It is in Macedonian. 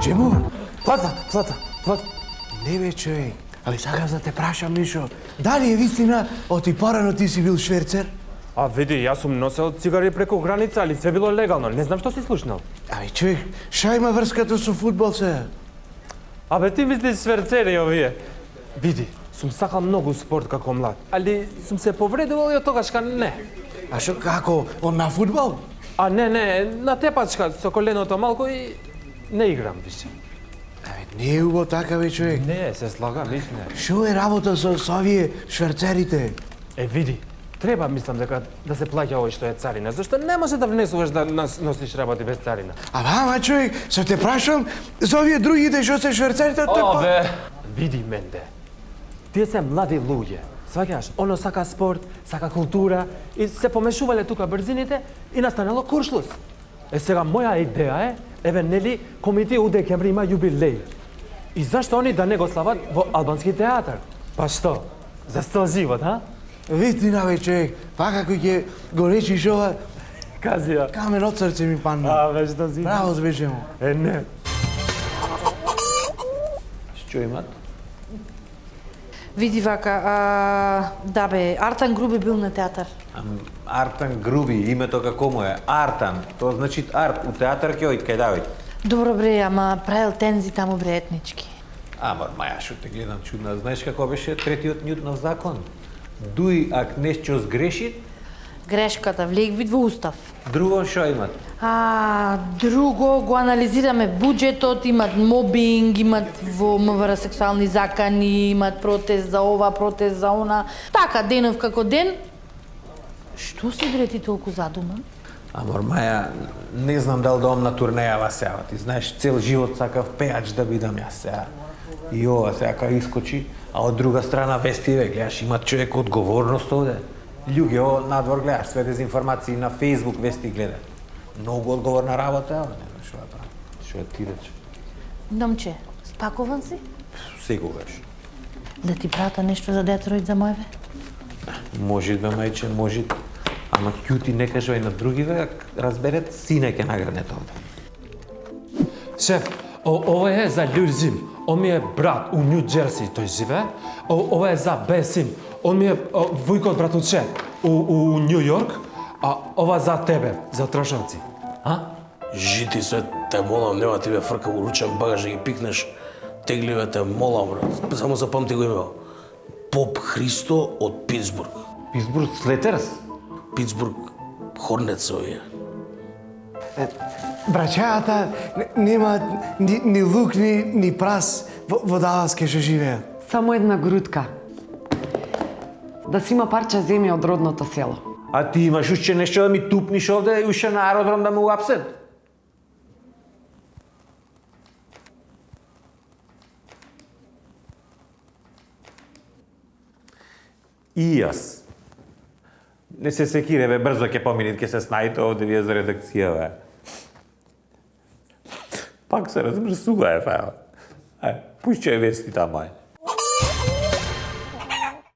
Čemu? Plata. Не бе, човек. Али сакаш да те прашам, Мишо. Дали е вистина, оти порано ти си бил шверцер? А види, јас сум носел цигари преку граница, али све било легално. Не знам што си слушнал. Аби, човек, ша има врската со фудбал се? Абе, ти мислиш шверцери овие. Види, сум сакал многу спорт како млад, али сум се повредувал и од тогашка не. А шо, како, он на фудбал? А не, на тепачка со коленото малку и не играм више. Абе, не е убаво така, бе, човек. Не, се слагам, истина. Шо е работа со овие шверцерите? Види, треба мислам дека да се плаќа овој што е царина, зашто не може да внесуваш да носиш работи без царина. Ама, човек, се те прашам, за овие другите што се шверцерите, Види менде. Тие се млади луѓе. Сваќаш, оно сака спорт, сака култура и се помешувале тука брзините и настанало куршлус. Сега моја идеја е, еве нели комити у декември има јубилеј. И зашто они да не го слават во албански театар? Па што? За цел живот, а? Вистина, бе, човек, па како ќе го речиш ова, Кази ја. камен од срце ми падна. Ве што си? Браво, збеше му. Не. Што имат? Види вака, да бе, Артан Груби бил на театар. Артан Груби, името како му е? Артан. Тоа значи арт. У театар ќе ојд кај Давид. Добро бре, ама правил тензи таму бре етнички. Ама, маја, шо те гледам чудна. Знаеш како беше третиот Ньютонов закон? Дуј ак нешто сгреши, Грешката влегвид во устав. друго шо имат? Друго го анализираме буџетот, имат мобинг, имат во МВР сексуални закани, имат протест за ова, протест за она. Така, денов како ден. Што си бре ти толку задуман? Амор, маја, не знам дали да одам на турнеја сега. Ти знаеш, цел живот сакав пеач да бидам јас сега. И ова сега кај искочи, а од друга страна вестиве, гледаш, има човек одговорност овде. Луѓе надвор гледаш, све дезинформации на Facebook вести гледаат. Многу одговорна работа, не знам што да правам. Што ти рече? Домче, спакован си? Секогаш. Да ти прата нешто за Детройт за мојве? Може бе, мајче, може. Ама ќути не кажувај на другиве, ак разберет, сине ќе награднете овде. Шеф, ова е за Љурзим. Он ми е брат у Нью Джерси, тој живее. Ова е за Бесим. Он ми е вујкот братуче у Нью Йорк. А ова за тебе, за трошавци. А? Жити се, те молам, нема ти бе фрка во ручен багаж да ги пикнеш. Тегли бе, те молам, брат. Само запамти го имео. Поп Христо од Питсбург. Питсбург Слетерс? Питсбург Хорнетс овие. Брачајата немаат ни лук, ни прас во Далас кај што живеат. Само една грудка. Да си има парче земја од родното село. А ти имаш уште нешто да ми тупниш овде и уште на аеродром да ме уапсет? И јас. Не се секире, бе, брзо ќе поминит, ќе се снајте овде вие за редакција, бе. Пак се размрсува, бе. Пушчај вести таму,